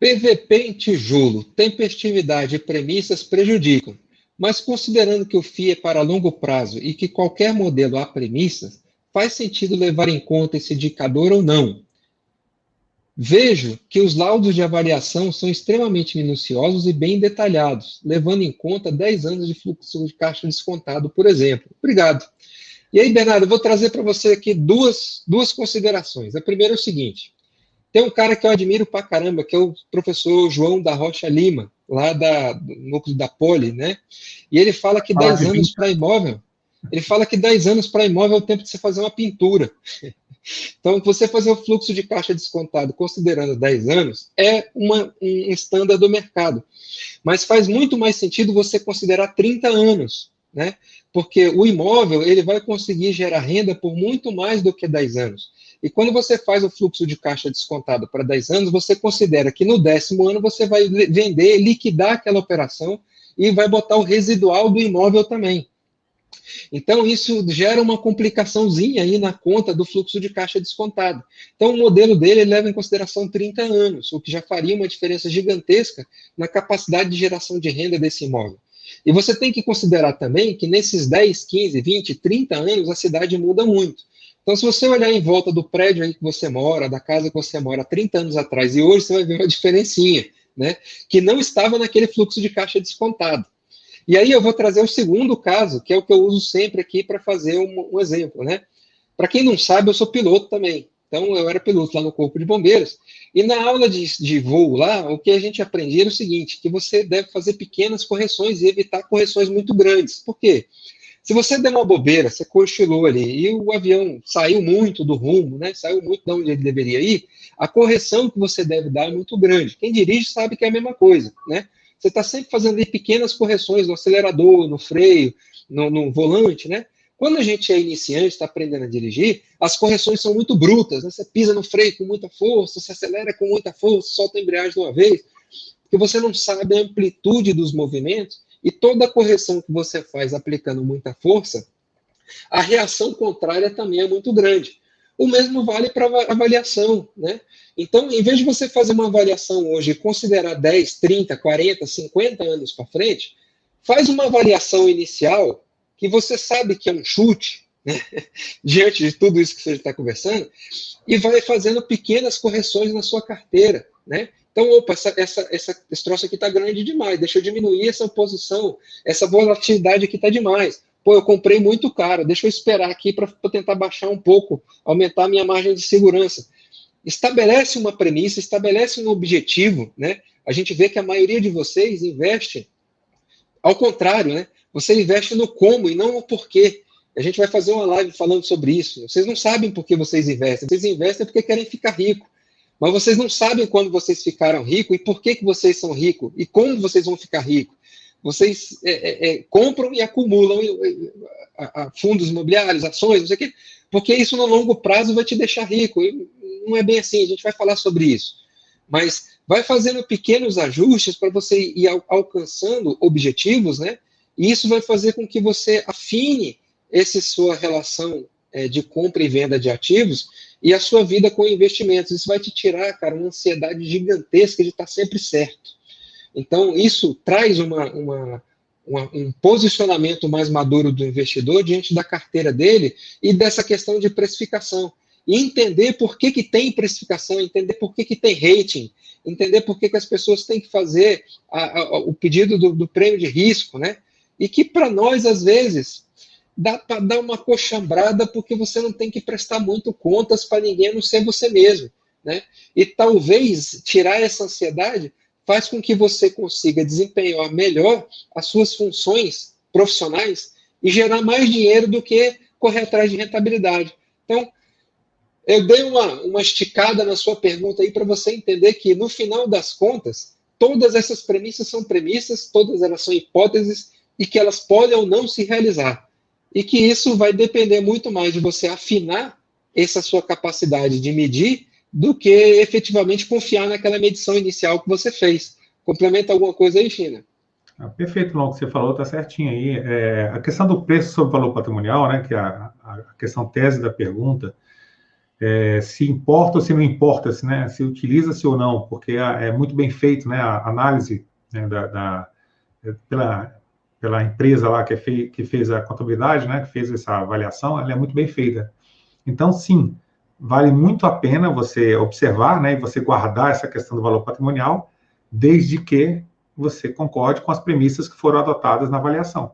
PVP em tijolo, tempestividade e premissas prejudicam, mas considerando que o FII é para longo prazo e que qualquer modelo há premissas, faz sentido levar em conta esse indicador ou não? Vejo que os laudos de avaliação são extremamente minuciosos e bem detalhados, levando em conta 10 anos de fluxo de caixa descontado, por exemplo. Obrigado. E aí, Bernardo, eu vou trazer para você aqui duas considerações. A primeira é o seguinte: tem um cara que eu admiro pra caramba, que é o professor João da Rocha Lima, lá do núcleo da Poli, né? E ele fala que 10 anos para imóvel, ele fala que 10 anos para imóvel é o tempo de você fazer uma pintura. Então, você fazer o fluxo de caixa descontado considerando 10 anos é um estándar do mercado. Mas faz muito mais sentido você considerar 30 anos, né? Porque o imóvel ele vai conseguir gerar renda por muito mais do que 10 anos. E quando você faz o fluxo de caixa descontado para 10 anos, você considera que no 10º ano você vai vender, liquidar aquela operação e vai botar o residual do imóvel também. Então, isso gera uma complicaçãozinha aí na conta do fluxo de caixa descontado. Então, o modelo dele leva em consideração 30 anos, o que já faria uma diferença gigantesca na capacidade de geração de renda desse imóvel. E você tem que considerar também que nesses 10, 15, 20, 30 anos, a cidade muda muito. Então, se você olhar em volta do prédio aí que você mora, da casa que você mora 30 anos atrás, e hoje você vai ver uma diferencinha, né? Que não estava naquele fluxo de caixa descontado. E aí eu vou trazer o segundo caso, que é o que eu uso sempre aqui para fazer um exemplo, né? Para quem não sabe, eu sou piloto também. Então, eu era piloto lá no Corpo de Bombeiros. E na aula de voo lá, o que a gente aprendia era o seguinte, que você deve fazer pequenas correções e evitar correções muito grandes. Por quê? Se você der uma bobeira, você cochilou ali, e o avião saiu muito do rumo, né? Saiu muito de onde ele deveria ir, a correção que você deve dar é muito grande. Quem dirige sabe que é a mesma coisa, né? Você está sempre fazendo ali pequenas correções no acelerador, no freio, no volante, né? Quando a gente é iniciante, está aprendendo a dirigir, as correções são muito brutas, né? Você pisa no freio com muita força, você acelera com muita força, solta a embreagem de uma vez, porque você não sabe a amplitude dos movimentos e toda a correção que você faz aplicando muita força, a reação contrária também é muito grande. O mesmo vale para avaliação, né? Então, em vez de você fazer uma avaliação hoje e considerar 10, 30, 40, 50 anos para frente, faz uma avaliação inicial que você sabe que é um chute, né? Diante de tudo isso que você está conversando, e vai fazendo pequenas correções na sua carteira, né? Então, opa, esse troço aqui está grande demais, deixa eu diminuir essa posição, essa volatilidade aqui está demais. Pô, eu comprei muito caro, deixa eu esperar aqui para tentar baixar um pouco, aumentar a minha margem de segurança. Estabelece uma premissa, estabelece um objetivo, né? A gente vê que a maioria de vocês investe ao contrário, né? Você investe no como e não no porquê. A gente vai fazer uma live falando sobre isso. Vocês não sabem por que vocês investem porque querem ficar rico. Mas vocês não sabem quando vocês ficaram ricos e por que vocês são ricos e como vocês vão ficar ricos. Vocês compram e acumulam fundos imobiliários, ações, não sei o quê, porque isso no longo prazo vai te deixar rico. E não é bem assim, a gente vai falar sobre isso. Mas vai fazendo pequenos ajustes para você ir alcançando objetivos, né? E isso vai fazer com que você afine essa sua relação de compra e venda de ativos e a sua vida com investimentos. Isso vai te tirar, cara, uma ansiedade gigantesca de estar sempre certo. Então, isso traz um posicionamento mais maduro do investidor diante da carteira dele e dessa questão de precificação. E entender por que tem precificação, entender por que tem rating, entender por que as pessoas têm que fazer o pedido do prêmio de risco, né? E que para nós, às vezes, dá para dar uma coxambrada porque você não tem que prestar muito contas para ninguém, a não ser você mesmo, né? E talvez tirar essa ansiedade faz com que você consiga desempenhar melhor as suas funções profissionais e gerar mais dinheiro do que correr atrás de rentabilidade. Então, eu dei uma esticada na sua pergunta aí para você entender que, no final das contas, todas essas premissas são premissas, todas elas são hipóteses e que elas podem ou não se realizar. E que isso vai depender muito mais de você afinar essa sua capacidade de medir do que efetivamente confiar naquela medição inicial que você fez. Complementa alguma coisa aí, China? Perfeito, Lão, o que você falou está certinho aí. A questão do preço sobre valor patrimonial, né, que é a questão tese da pergunta, se importa ou se não importa, né, se utiliza-se ou não, porque é muito bem feito, né, a análise, né, pela empresa lá que fez a contabilidade, né, que fez essa avaliação, ela é muito bem feita. Então, sim, vale muito a pena você observar, né, e você guardar essa questão do valor patrimonial, desde que você concorde com as premissas que foram adotadas na avaliação.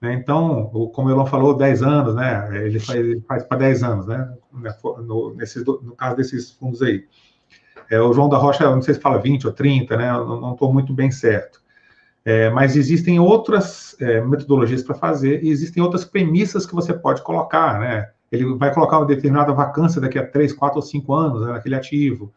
Né? Então, como o Elon falou, 10 anos, né, ele faz para 10 anos, né, no caso desses fundos aí. O João da Rocha, não sei se fala 20 ou 30, né, eu não estou muito bem certo. Mas existem outras metodologias para fazer e existem outras premissas que você pode colocar, né? Ele vai colocar uma determinada vacância daqui a 3, 4 ou 5 anos, né, naquele ativo.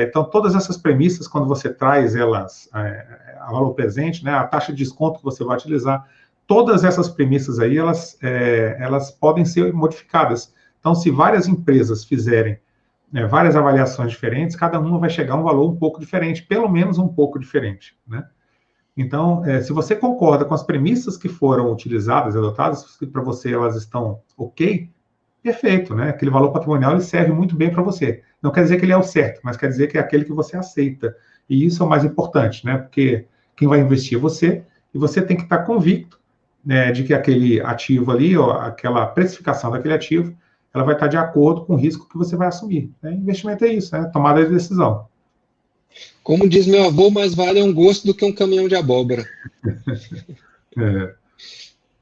Então, todas essas premissas, quando você traz elas a valor presente, né, a taxa de desconto que você vai utilizar, todas essas premissas aí, elas podem ser modificadas. Então, se várias empresas fizerem várias avaliações diferentes, cada uma vai chegar a um valor um pouco diferente, pelo menos um pouco diferente, né? Então, se você concorda com as premissas que foram utilizadas e adotadas, se para você elas estão ok, perfeito, né? Aquele valor patrimonial ele serve muito bem para você. Não quer dizer que ele é o certo, mas quer dizer que é aquele que você aceita. E isso é o mais importante, né? Porque quem vai investir é você, e você tem que estar convicto, né, de que aquele ativo ali, ou aquela precificação daquele ativo, ela vai estar de acordo com o risco que você vai assumir. Né? Investimento é isso, né? Tomada de decisão. Como diz meu avô, mais vale um gosto do que um caminhão de abóbora. É.